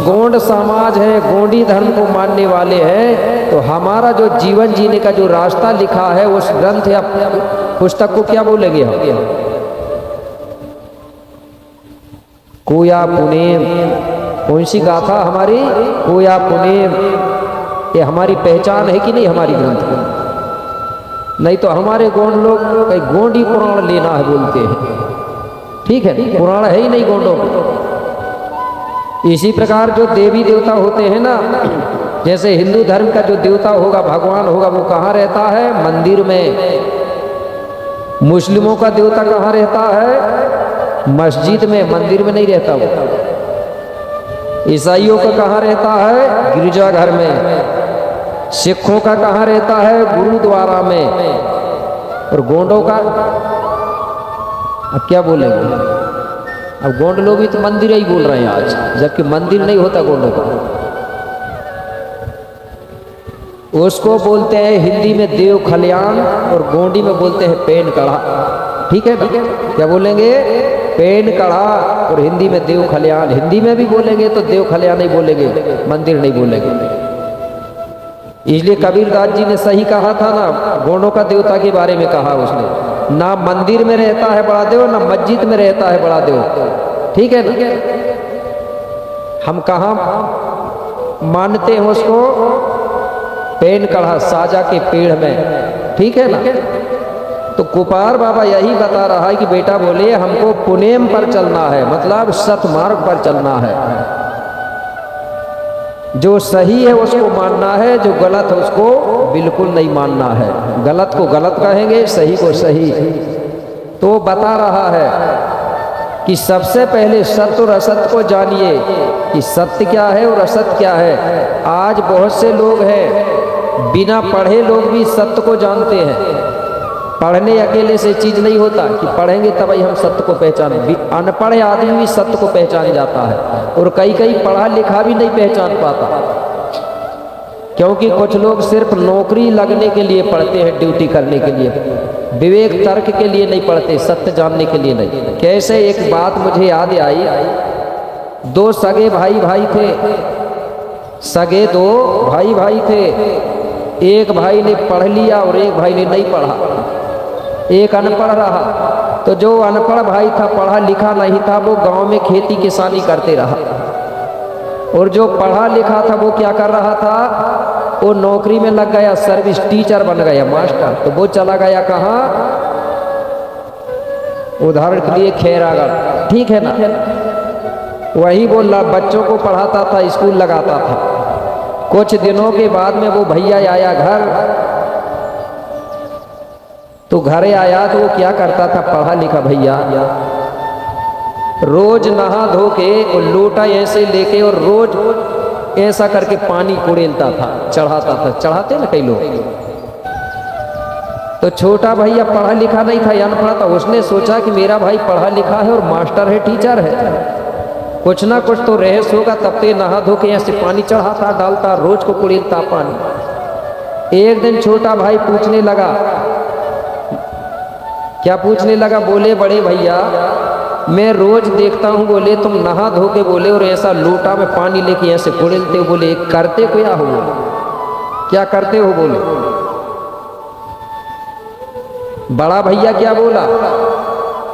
गोंड समाज है, गोंडी धर्म को मानने वाले हैं, तो हमारा जो जीवन जीने का जो रास्ता लिखा है उस ग्रंथ या पुस्तक को क्या बोलेंगे हम? कोया पुनेम। कौन सी गाथा हमारी? कोया पुनेम। ये हमारी पहचान है कि नहीं हमारी ग्रंथ की? नहीं तो हमारे गोंड लोग कहीं गोंडी पुराण लेना है बोलते हैं। ठीक है, पुराण है ही नहीं गोंडों को। इसी प्रकार जो देवी देवता होते हैं ना, जैसे हिंदू धर्म का जो देवता होगा, भगवान होगा, वो कहाँ रहता है? मंदिर में। मुस्लिमों का देवता कहाँ रहता है? मस्जिद में, मंदिर में नहीं रहता वो। ईसाइयों का कहाँ रहता है? गिरजाघर में। सिखों का कहाँ रहता है? गुरुद्वारा में। और गोंडों का अब क्या बोलेंगे? अब गोंड लोग भी तो मंदिर ही बोल रहे हैं आज, जबकि मंदिर नहीं होता गोंडों का। उसको बोलते हैं हिंदी में देव खलियान और गोंडी में बोलते हैं पेन कड़ा। ठीक है ना? क्या बोलेंगे? पेन कड़ा और हिंदी में देव खलियान। हिंदी में भी बोलेंगे तो देव खलियान नहीं बोलेंगे, मंदिर नहीं बोलेंगे। इसलिए कबीरदास जी ने सही कहा था ना, गोंडों का देवता के बारे में कहा उसने, ना मंदिर में रहता है बड़ा देव, ना मस्जिद में रहता है बड़ा देव। ठीक है ना? हम कहाँ मानते हैं उसको? पेन कड़ा, साजा के पेड़ में। ठीक है ना? तो कुपार बाबा यही बता रहा है कि बेटा बोले हमको पुनेम पर चलना है, मतलब सतमार्ग पर चलना है। जो सही है उसको मानना है, जो गलत है उसको बिल्कुल नहीं मानना है। गलत को गलत कहेंगे, सही को सही। तो बता रहा है कि सबसे पहले सत्य और असत्य को जानिए कि सत्य क्या है और असत्य क्या है। आज बहुत से लोग हैं, बिना पढ़े लोग भी सत्य को जानते हैं। पढ़ने अकेले से चीज नहीं होता कि पढ़ेंगे तभी हम सत्य को पहचानें। अनपढ़ आदमी भी सत्य को पहचान जाता है, और कई पढ़ा लिखा भी नहीं पहचान पाता, क्योंकि कुछ लोग सिर्फ नौकरी लगने के लिए पढ़ते हैं, ड्यूटी करने के लिए, विवेक तर्क के लिए नहीं पढ़ते, सत्य जानने के लिए नहीं। कैसे? एक बात मुझे याद आई। दो सगे भाई थे, सगे दो भाई थे। एक भाई ने पढ़ लिया और एक भाई ने नहीं पढ़ा, एक अनपढ़ रहा। तो जो अनपढ़ भाई था, पढ़ा लिखा नहीं था, वो गांव में खेती किसानी करते रहा। और जो पढ़ा लिखा था वो क्या कर रहा था? वो नौकरी में लग गया, सर्विस टीचर बन गया, मास्टर। तो वो चला गया कहाँ? उदाहरण के लिए खैरागढ़। ठीक है ना? वही वो बच्चों को पढ़ाता था, स्कूल लगाता था। कुछ दिनों के बाद में वो भैया आया घर, तो घर आया तो वो क्या करता था? पढ़ा लिखा भैया रोज नहा धो के और लोटा ऐसे लेके और रोज ऐसा करके पानी कुड़ेलता था, चढ़ाता था। चढ़ाते ना कई लोग। तो छोटा भैया पढ़ा लिखा नहीं था, अनपढ़ था। उसने सोचा कि मेरा भाई पढ़ा लिखा है और मास्टर है, टीचर है, कुछ ना कुछ तो रहस्य होगा। तब ते नहा धो के ऐसे पानी चढ़ाता, डालता, रोज को कुड़ेलता पानी। एक दिन छोटा भाई पूछने लगा, क्या पूछने लगा? बोले बड़े भैया मैं रोज देखता हूँ, बोले तुम नहा धो के बोले और ऐसा लोटा में पानी लेके ऐसे कुड़ेलते हो, बोले करते क्या हो? क्या करते हो? बोले बड़ा भैया क्या बोला?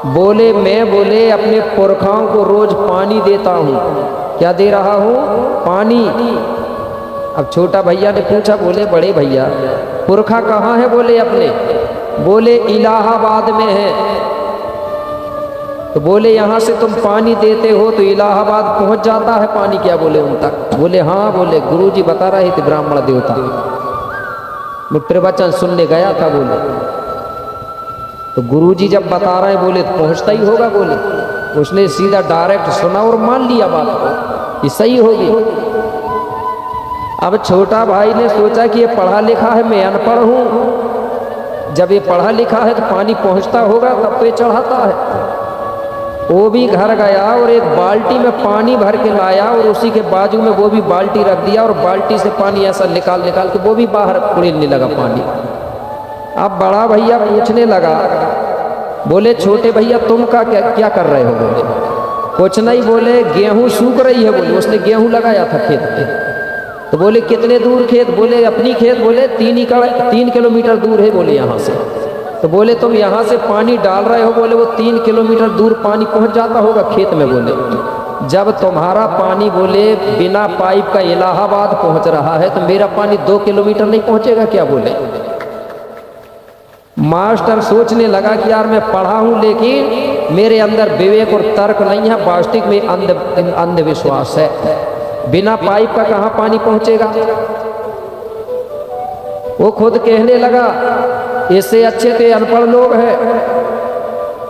बोले मैं बोले अपने पुरखाओं को रोज पानी देता हूँ। क्या दे रहा हूँ? पानी। अब छोटा भैया ने पूछा, बोले बड़े भैया पुरखा कहाँ है? बोले अपने। बोले इलाहाबाद में है। तो बोले यहाँ से तुम पानी देते हो तो इलाहाबाद पहुँच जाता है पानी क्या? बोले उन तक। बोले हाँ। बोले गुरुजी बता रहे थे ब्राह्मण देवता, मैं प्रवचन सुनने गया था। बोले तो गुरुजी जब बता रहे हैं बोले तो पहुँचता ही होगा। बोले उसने सीधा डायरेक्ट सुना और मान लिया बात को, ये सही होगी। अब छोटा भाई ने सोचा कि ये पढ़ा लिखा है, मैं अनपढ़ हूँ। जब ये पढ़ा लिखा है तो पानी पहुँचता होगा तब तो ये चढ़ाता है। वो भी घर गया और एक बाल्टी में पानी भर के लाया और उसी के बाजू में वो भी बाल्टी रख दिया और बाल्टी से पानी ऐसा निकाल के वो भी बाहर कुड़ेलने लगा पानी। अब बड़ा भैया पूछने लगा, बोले छोटे भैया तुम क्या कर रहे हो? बोले कुछ नहीं, बोले गेहूं सूख रही है, बोले उसने गेहूं लगाया था खेत पे। तो बोले कितने दूर खेत? बोले अपनी खेत बोले 3 किलोमीटर दूर है बोले यहाँ से। तो बोले तुम यहाँ से पानी डाल रहे हो? बोले वो 3 किलोमीटर दूर पानी पहुँच जाता होगा खेत में। बोले जब तुम्हारा पानी बोले बिना पाइप का इलाहाबाद पहुँच रहा है तो मेरा पानी 2 किलोमीटर नहीं पहुँचेगा क्या? बोले मास्टर सोचने लगा कि यार मैं पढ़ा हूँ लेकिन मेरे अंदर विवेक और तर्क नहीं है, वास्तविक में अंधविश्वास है। बिना पाइप का कहाँ पानी पहुँचेगा? वो खुद कहने लगा इससे अच्छे तो अनपढ़ लोग हैं।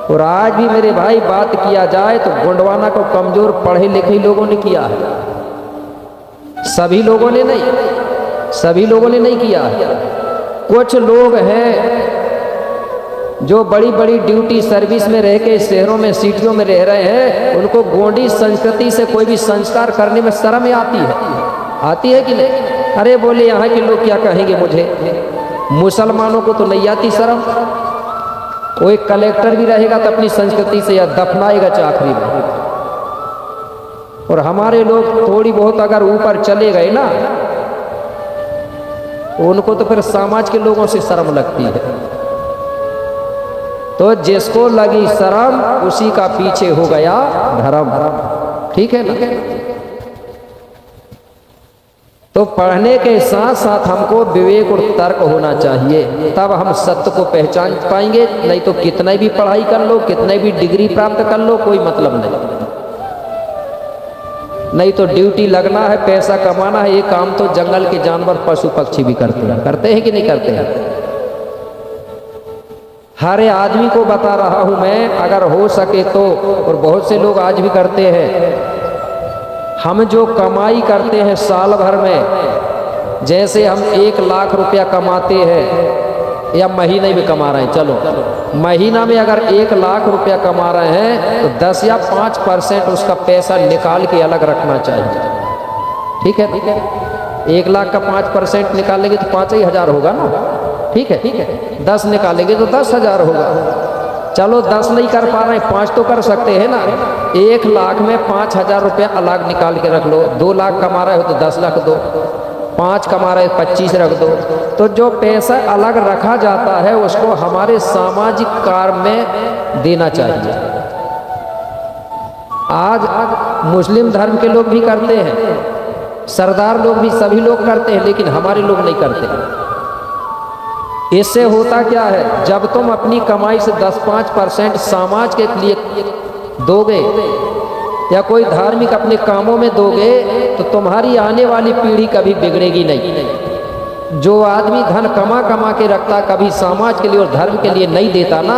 और आज भी मेरे भाई बात किया जाए तो गोंडवाना को कमजोर पढ़े लिखे लोगों ने किया है, सभी लोगों ने नहीं किया है। कुछ लोग हैं जो बड़ी बड़ी ड्यूटी सर्विस में रह के शहरों में सिटियों में रह रहे हैं, उनको गोंडी संस्कृति से कोई भी संस्कार करने में शर्म आती है कि नहीं? अरे बोले यहाँ के लोग क्या कहेंगे मुझे, मुसलमानों को तो नहीं आती शर्म। कोई कलेक्टर भी रहेगा तो अपनी संस्कृति से या दफनाएगा चाकरी में। और हमारे लोग थोड़ी बहुत अगर ऊपर चले गए ना तो उनको तो फिर समाज के लोगों से शर्म लगती है। तो जिसको लगी शर्म उसी का पीछे हो गया धर्म, ठीक है ना? तो पढ़ने के साथ साथ हमको विवेक और तर्क होना चाहिए, तब हम सत्य को पहचान पाएंगे। नहीं तो कितने भी पढ़ाई कर लो, कितने भी डिग्री प्राप्त कर लो, कोई मतलब नहीं तो ड्यूटी लगना है, पैसा कमाना है। ये काम तो जंगल के जानवर पशु पक्षी भी करते हैं कि नहीं करते हैं? हर आदमी को बता रहा हूं मैं, अगर हो सके तो, और बहुत से लोग आज भी करते हैं, हम जो कमाई करते हैं साल भर में, जैसे हम 1 लाख रुपया कमाते हैं या महीने में कमा रहे हैं, चलो महीना में अगर 1 लाख रुपया कमा रहे हैं तो 10 या 5% उसका पैसा निकाल के अलग रखना चाहिए, ठीक है? 1 लाख का 5% निकालेंगे तो 5,000 होगा ना, ठीक है? 10 निकालेंगे तो 10,000 होगा। चलो 10 नहीं कर पा रहे हैं, 5 तो कर सकते हैं ना। 1 लाख में 5,000 रुपया अलग निकाल के रख लो। 2 लाख कमा रहे हो तो 10 लाख दो, 5 कमा रहे हो 25 रख दो। तो जो पैसा अलग रखा जाता है उसको हमारे सामाजिक कार्य में देना चाहिए। आज मुस्लिम धर्म के लोग भी करते हैं, सरदार लोग भी, सभी लोग करते हैं, लेकिन हमारे लोग नहीं करते। इससे होता क्या है, जब तुम अपनी कमाई से 10-5% समाज के लिए दोगे या कोई धार्मिक अपने कामों में दोगे तो तुम्हारी आने वाली पीढ़ी कभी बिगड़ेगी नहीं। जो आदमी धन कमा के रखता, कभी समाज के लिए और धर्म के लिए नहीं देता ना,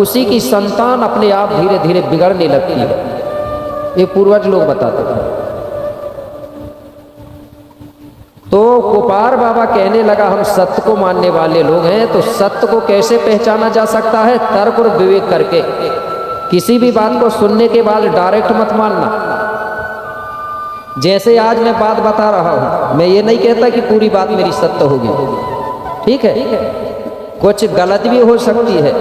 उसी की संतान अपने आप धीरे धीरे बिगड़ने लगती है। ये पूर्वज लोग बताते थे। तो कुपार बाबा कहने लगा हम सत्य को मानने वाले लोग हैं, तो सत्य को कैसे पहचाना जा सकता है? तर्क और विवेक करके। किसी भी बात को सुनने के बाद डायरेक्ट मत मानना। जैसे आज मैं बात बता रहा हूं, मैं ये नहीं कहता कि पूरी बात मेरी सत्य होगी, ठीक है? कुछ गलत भी हो सकती है।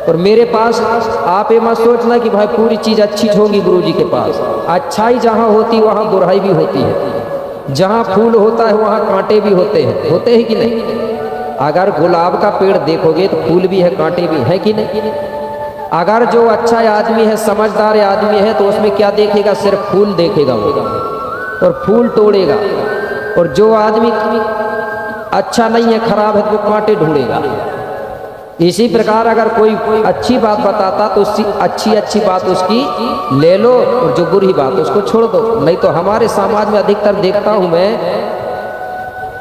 और मेरे पास आप ये मत सोचना कि भाई पूरी चीज अच्छी होगी गुरुजी के पास। अच्छाई जहां होती वहां बुराई भी होती है। जहाँ फूल होता है वहाँ कांटे भी होते हैं कि नहीं? अगर गुलाब का पेड़ देखोगे तो फूल भी है, कांटे भी है कि नहीं? अगर जो अच्छा आदमी है, समझदार आदमी है, तो उसमें क्या देखेगा? सिर्फ फूल देखेगा वो, और फूल तोड़ेगा। और जो आदमी अच्छा नहीं है, खराब है, तो वो कांटे ढूंढेगा। इसी प्रकार अगर कोई अच्छी बात बताता तो उसकी अच्छी बात उसकी ले लो, और जो बुरी बात उसको छोड़ दो। नहीं तो हमारे समाज में अधिकतर देखता हूं मैं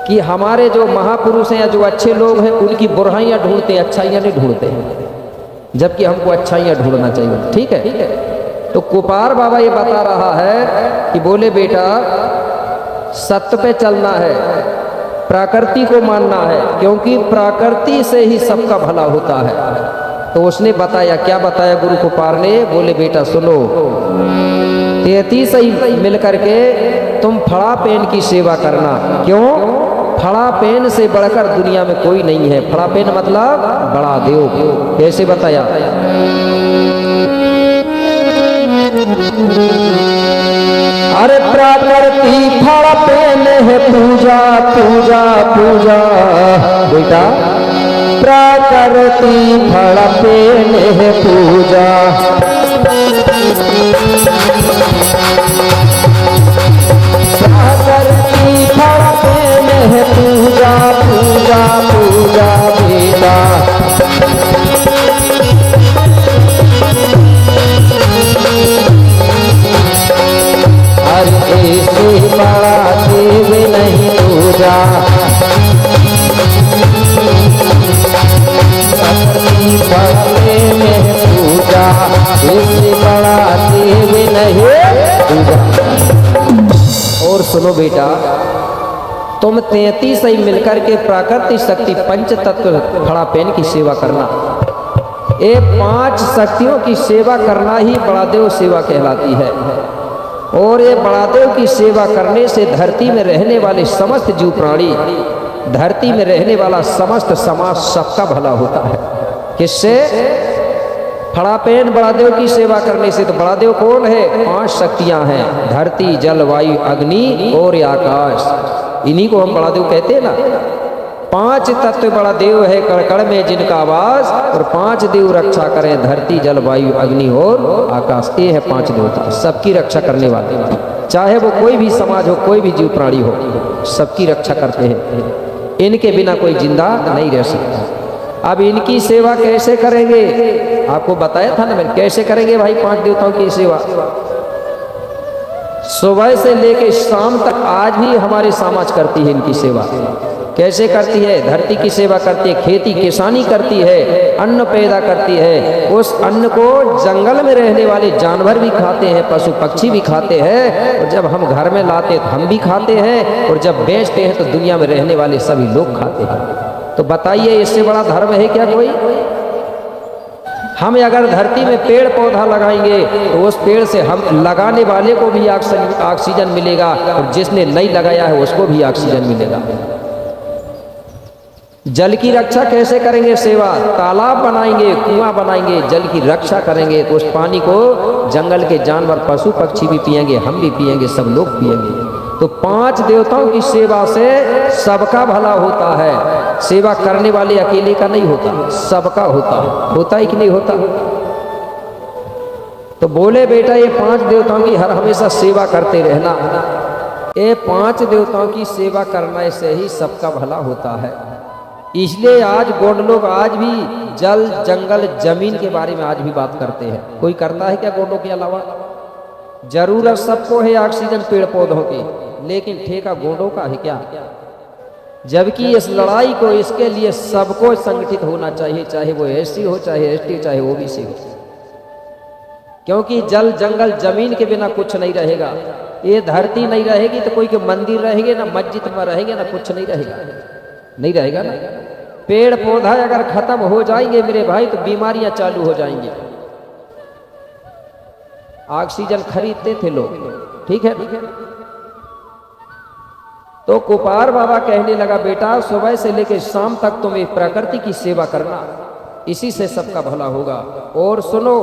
कि हमारे जो महापुरुष हैं या जो अच्छे लोग हैं उनकी बुराइयां ढूंढते हैं, अच्छाइयां नहीं ढूंढते हैं, जबकि हमको अच्छाइयां ढूंढना चाहिए, ठीक है? तो कुपार बाबा ये बता रहा है कि बोले बेटा सत्य पे चलना है, प्रकृति को मानना है, क्योंकि प्रकृति से ही सबका भला होता है। तो उसने बताया, क्या बताया गुरु कुपार ने? बोले बेटा सुनो, 33 ही मिल करके तुम फड़ा पेन की सेवा करना। क्यों? फड़ा पेन से बढ़कर दुनिया में कोई नहीं है। फड़ा पेन मतलब बड़ा देव। कैसे बताया? अरे प्रकृति फल पेन है पूजा पूजा पूजा बेटा, प्रकृति फल पेन है पूजा। प्रकृति फल पेन है पूजा पूजा पूजा बेटा। ऐसे बड़ा देव नहीं पूजा, बड़े में पूजा, इससे बड़ा देव नहीं पूजा। और सुनो बेटा, तुम 33 ही मिलकर के प्राकृतिक शक्ति पंच तत्व खड़ा पेन की सेवा करना। ये 5 शक्तियों की सेवा करना ही बड़ा देव सेवा कहलाती है। और ये बड़ादेव की सेवा करने से धरती में रहने वाले समस्त जीव प्राणी, धरती में रहने वाला समस्त समाज सबका भला होता है। किससे? फड़ापेन बड़ादेव की सेवा करने से। तो बड़ादेव कौन है? 5 शक्तियां हैं, धरती जल वायु अग्नि और आकाश। इन्हीं को हम बड़ादेव कहते हैं ना। 5 तत्व बड़ा देव है कड़कड़ में जिनका वास, और 5 देव रक्षा करें, धरती जल वायु अग्नि और आकाश। ये है 5 देवता, सबकी रक्षा करने वाले। चाहे वो कोई भी समाज हो, कोई भी जीव प्राणी हो, सबकी रक्षा करते हैं। इनके बिना कोई जिंदा नहीं रह सकता। अब इनकी सेवा कैसे करेंगे? आपको बताया था ना मैंने, कैसे करेंगे भाई 5 देवताओं की सेवा। सुबह से लेकर शाम तक आज भी हमारे समाज करती है इनकी सेवा। कैसे करती है? धरती की सेवा करती है, खेती किसानी करती है, अन्न पैदा करती है। उस अन्न को जंगल में रहने वाले जानवर भी खाते हैं, पशु पक्षी भी खाते हैं, और जब हम घर में लाते हैं तो हम भी खाते हैं, और जब बेचते हैं तो दुनिया में रहने वाले सभी लोग खाते हैं। तो बताइए, इससे बड़ा धर्म है क्या कोई? हम अगर धरती में पेड़ पौधा लगाएंगे तो उस पेड़ से हम लगाने वाले को भी ऑक्सीजन मिलेगा, और जिसने नहीं लगाया है उसको भी ऑक्सीजन मिलेगा। जल की रक्षा कैसे करेंगे? सेवा, तालाब बनाएंगे, कुआं बनाएंगे, जल की रक्षा करेंगे, तो उस पानी को जंगल के जानवर पशु पक्षी भी पिएंगे, हम भी पिएंगे, सब लोग पिएंगे। तो 5 देवताओं की सेवा से सबका भला होता है। सेवा करने वाले अकेले का नहीं होता, सबका होता है। होता ही कि नहीं होता? तो बोले बेटा, ये 5 देवताओं की हर हमेशा सेवा करते रहना। ये 5 देवताओं की सेवा करने से ही सबका भला होता है। इसलिए आज गोंड लोग आज भी जल जंगल जमीन के बारे में आज भी बात करते हैं। कोई करता है क्या गोंडों के अलावा? जरूरत सबको है ऑक्सीजन पेड़ पौधों की, लेकिन ठेका गोंडों का है क्या? जबकि इस लड़ाई को, इसके लिए सबको संगठित होना चाहिए, चाहे वो एससी हो, चाहे एसटी, चाहे ओबीसी हो। क्योंकि जल जंगल जमीन के बिना कुछ नहीं रहेगा। ये धरती नहीं रहेगी तो कोई के मंदिर रहेंगे ना, मस्जिद में रहेंगे ना, कुछ नहीं रहेगा, नहीं रहेगा ना। पेड़ पौधा अगर खत्म हो जाएंगे मेरे भाई तो बीमारियां चालू हो जाएंगी। ऑक्सीजन खरीदते थे लोग, ठीक है। तो कुपार बाबा कहने लगा, बेटा सुबह से लेकर शाम तक तुम एक प्रकृति की सेवा करना, इसी से सबका भला होगा। और सुनो,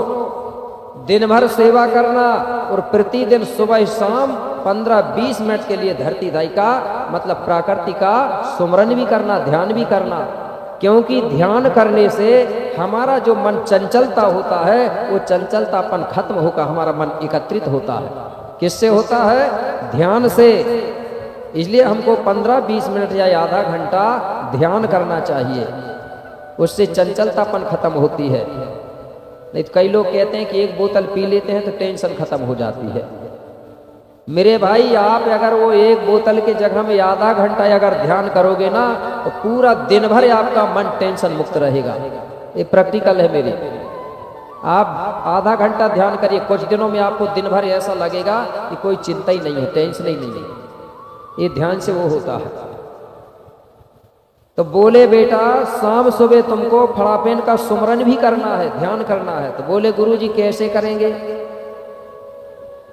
दिन भर सेवा करना, और प्रतिदिन सुबह शाम 15-20 मिनट के लिए धरती दाई का मतलब प्रकृति का सुमरन भी करना, ध्यान भी करना। क्योंकि ध्यान करने से हमारा जो मन चंचलता होता है वो चंचलतापन खत्म होकर हमारा मन एकत्रित होता है। किससे होता है? ध्यान से। इसलिए हमको 15-20 मिनट या आधा घंटा ध्यान करना चाहिए, उससे चंचलतापन खत्म होती है। नहीं तो कई लोग कहते हैं कि 1 बोतल पी लेते हैं तो टेंशन खत्म हो जाती है। मेरे भाई, आप अगर वो 1 बोतल के जगह में आधा घंटा अगर ध्यान करोगे ना तो पूरा दिन भर आपका मन टेंशन मुक्त रहेगा। ये प्रैक्टिकल है मेरी। आप आधा घंटा ध्यान करिए, कुछ दिनों में आपको दिन भर ऐसा लगेगा कि कोई चिंता ही नहीं है, टेंशन ही नहीं है। ये ध्यान से वो होता है। तो बोले बेटा, शाम सुबह तुमको फड़ापेन का सुमरन भी करना है, ध्यान करना है। तो बोले गुरुजी कैसे करेंगे?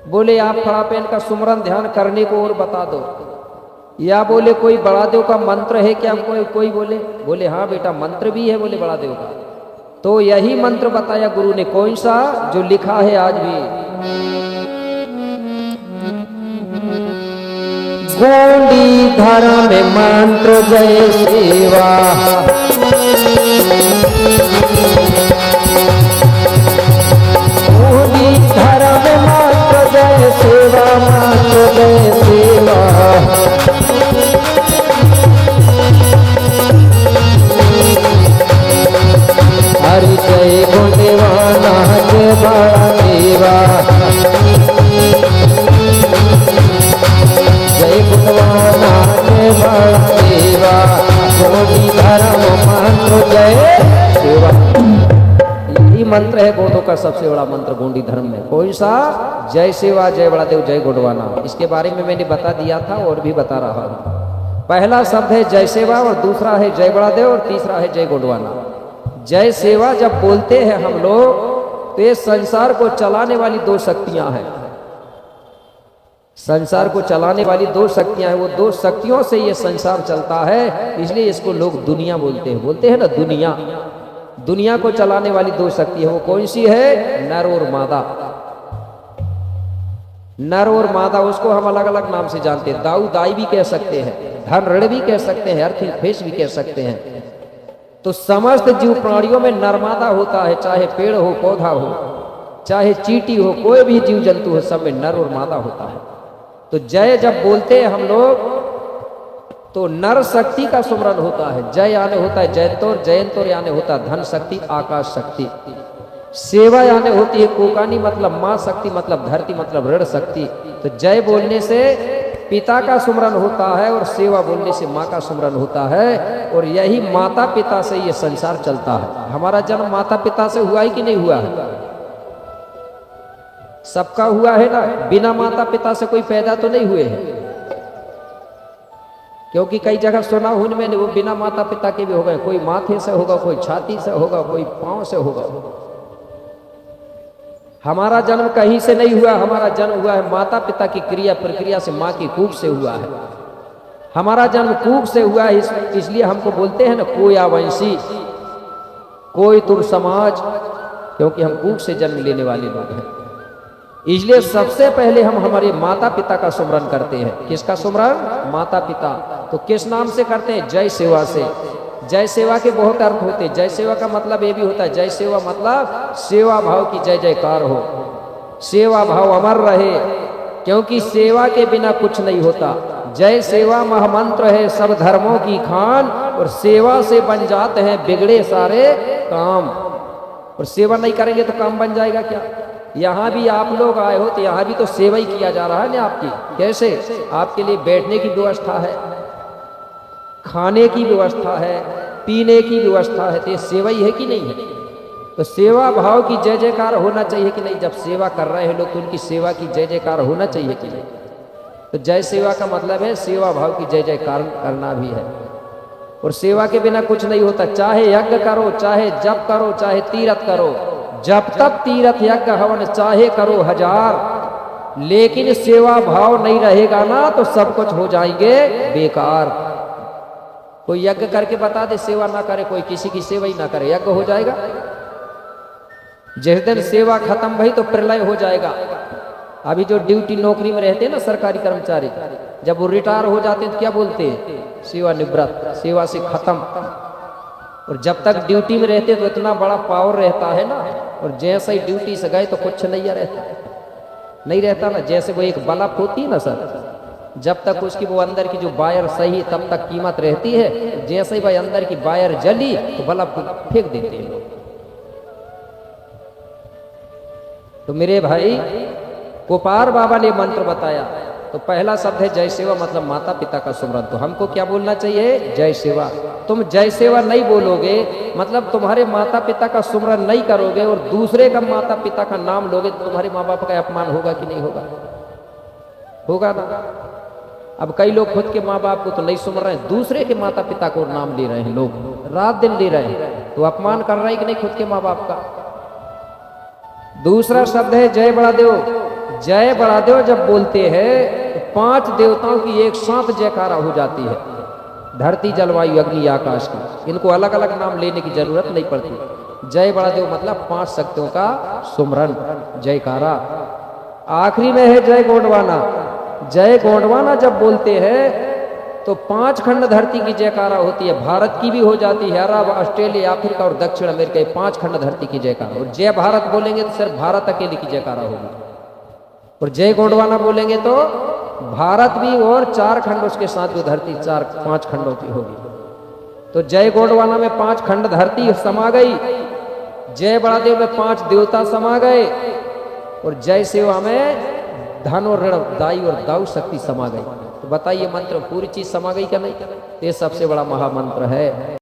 बोले आप फड़ापेन का सुमरन ध्यान करने को और बता दो, या बोले कोई बड़ा देव का मंत्र है क्या? कोई बोले हाँ बेटा मंत्र भी है, बोले बड़ा देव का। तो यही मंत्र बताया गुरु ने। कौन सा? जो लिखा है आज भी, गोंडी धर्म मंत्र जय सेवा, गोंडी धर्म मंत्र जय सेवा, मंत्र जय सेवा। हरि जय गुणवाना जय बड़ा देवा, जय गुणवाना जय बड़ा देवा, गोंडी धर्म मंत्र जय सेवा। यही मंत्र है गोंडों का सबसे बड़ा मंत्र गोंडी धर्म में। कौन सा? जय सेवा, जय बड़ा देव, जय गुणवाना। इसके बारे में मैंने बता दिया था और भी बता रहा हूँ। पहला शब्द है जय सेवा और दूसरा है जय बड़ा देव और तीसरा है जय गुणवाना। जय सेवा जब बोलते हैं हम लोग तो ये संसार को चलाने वाली दो शक्तियां हैं। संसार को चलाने वाली दो शक्तियां हैं, वो दो शक्तियों से ये संसार चलता है, इसलिए इसको लोग दुनिया बोलते हैं ना दुनिया। दुनिया को चलाने वाली दो शक्ति है, वो कौन सी है? नर और मादा। नर और मादा, उसको हम अलग अलग नाम से जानते हैं। दाऊ दाई भी कह सकते हैं, धन ऋण भी कह सकते हैं, अर्थ फेस भी कह सकते हैं। तो समस्त जीव प्राणियों में नरमादा होता है, चाहे पेड़ हो, पौधा हो, चाहे चींटी हो, कोई भी जीव जंतु हो, सब में नर और मादा होता है। तो जय जब बोलते हैं हम लोग तो नर शक्ति का सुमरन होता है। जय यानी होता है जयंतोर, जयंतोर यानी होता है धन शक्ति, आकाश शक्ति। सेवा यानी होती है कोकानी, मतलब माँ शक्ति, मतलब धरती, मतलब ऋण शक्ति। तो जय बोलने से पिता का सुमरन होता है और सेवा बोलने से माँ का सुमरन होता है। और यही माता पिता से ये संसार चलता है। हमारा जन्म माता पिता से हुआ है कि नहीं हुआ है? सबका हुआ है ना। बिना माता पिता से कोई पैदा तो नहीं हुए हैं, क्योंकि कई जगह सुना हूं मैंने वो बिना माता पिता के भी हो गए। कोई माथे से होगा, कोई छाती से होगा, कोई पांव से होगा। हमारा जन्म कहीं से नहीं हुआ, हमारा जन्म हुआ है माता पिता की क्रिया प्रक्रिया से, माँ की कूख से हुआ है। हमारा जन्म कूख से हुआ है, इसलिए हमको बोलते हैं ना कोया वंशी, कोई तुर समाज, क्योंकि हम कूख से जन्म लेने वाले लोग हैं। इसलिए सबसे पहले हम हमारे माता पिता का सुमरन करते हैं। किसका सुमरन? माता पिता। तो किस नाम से करते हैं? जय सेवा से। जय सेवा के बहुत अर्थ होते हैं। जय सेवा का मतलब ये भी होता है, जय सेवा मतलब सेवा भाव की जय जयकार हो, सेवा भाव अमर रहे, क्योंकि सेवा के बिना कुछ नहीं होता। जय सेवा महामंत्र है सब धर्मों की खान, और सेवा से बन जाते हैं बिगड़े सारे काम। और सेवा नहीं करेंगे तो काम बन जाएगा क्या? यहाँ भी आप लोग आए हो तो यहाँ भी तो सेवा ही किया जा रहा है ना आपकी। कैसे? आपके लिए बैठने की व्यवस्था है, खाने की व्यवस्था है, पीने की व्यवस्था है, तो ये सेवा ही है कि नहीं है? तो सेवा भाव की जय जयकार होना चाहिए कि नहीं? जब सेवा कर रहे हैं लोग तो उनकी सेवा की जय जयकार होना चाहिए कि नहीं? तो जय सेवा का मतलब है सेवा भाव की जय जयकार करना भी है। और सेवा के बिना कुछ नहीं होता। चाहे यज्ञ करो, चाहे जप करो, चाहे तीर्थ करो, जब तक तीर्थ यज्ञ हवन चाहे करो हजार, लेकिन सेवा भाव नहीं रहेगा ना तो सब कुछ हो जाएंगे बेकार। कोई यज्ञ करके बता दे सेवा ना करे, कोई किसी की सेवा ही ना करे, यज्ञ हो जाएगा? जिस दिन सेवा खत्म भई तो प्रलय हो जाएगा। अभी जो ड्यूटी नौकरी में रहते हैं ना सरकारी कर्मचारी, जब वो रिटायर हो जाते हैं तो क्या बोलते हैं? सेवा निवृत्त, सेवा से खत्म। और जब तक ड्यूटी में रहते तो इतना बड़ा पावर रहता है ना, और जैसे ही ड्यूटी से गए तो कुछ नहीं रहता, नहीं रहता ना। जैसे वो एक बल्ब होती है ना सर, जब तक उसकी वो अंदर की जो वायर सही तब तक कीमत रहती है, जैसे ही भाई अंदर की वायर जली तो बल्ब को फेंक देते हैं लोग। तो मेरे भाई गोपाल बाबा ने मंत्र बताया, तो पहला शब्द है जय सेवा, मतलब माता पिता का सुमरन। तो हमको क्या बोलना चाहिए? जय सेवा। तुम जय सेवा नहीं बोलोगे मतलब तुम्हारे माता पिता का सुमरन नहीं करोगे और दूसरे का माता पिता का नाम लोगे तो तुम्हारे माँ बाप का अपमान होगा कि नहीं होगा? होगा ना। अब कई लोग खुद के माँ बाप को तो नहीं सुमर रहे हैं, दूसरे के माता पिता को नाम ले रहे हैं, लोग रात दिन ले रहे हैं, तो अपमान कर रहे हैं कि नहीं खुद के माँ बाप का। दूसरा शब्द है जय बड़ा देव। जय बड़ा देव जब बोलते हैं तो 5 देवताओं की एक साथ जयकारा हो जाती है, धरती जलवायु अग्नि आकाश की। इनको अलग अलग नाम लेने की जरूरत नहीं पड़ती। जय बड़ा देव मतलब 5 शक्तियों का सुमरन जयकारा। आखिरी में है जय गोंडवाना। जय गोंडवाना जब बोलते हैं तो 5 खंड धरती की जयकारा होती है, भारत की भी हो जाती है, अरब, ऑस्ट्रेलिया, अफ्रीका और दक्षिण अमेरिका, 5 खंड धरती की जयकारा। और जय भारत बोलेंगे तो सिर्फ भारत अकेले की जयकारा होगी, और जय गोंडवाना बोलेंगे तो भारत भी और 4 खंड उसके साथ जो धरती 4-5 खंडों की होगी। तो जय गोंडवाना में 5 खंड धरती समा गई, जय बड़ादेव में 5 देवता समा गए, और जय सेवा में धन और ऋण, दाई और दाऊ शक्ति समा गई। तो बताइए मंत्र पूरी चीज समा गई क्या नहीं? ये सबसे बड़ा महामंत्र है।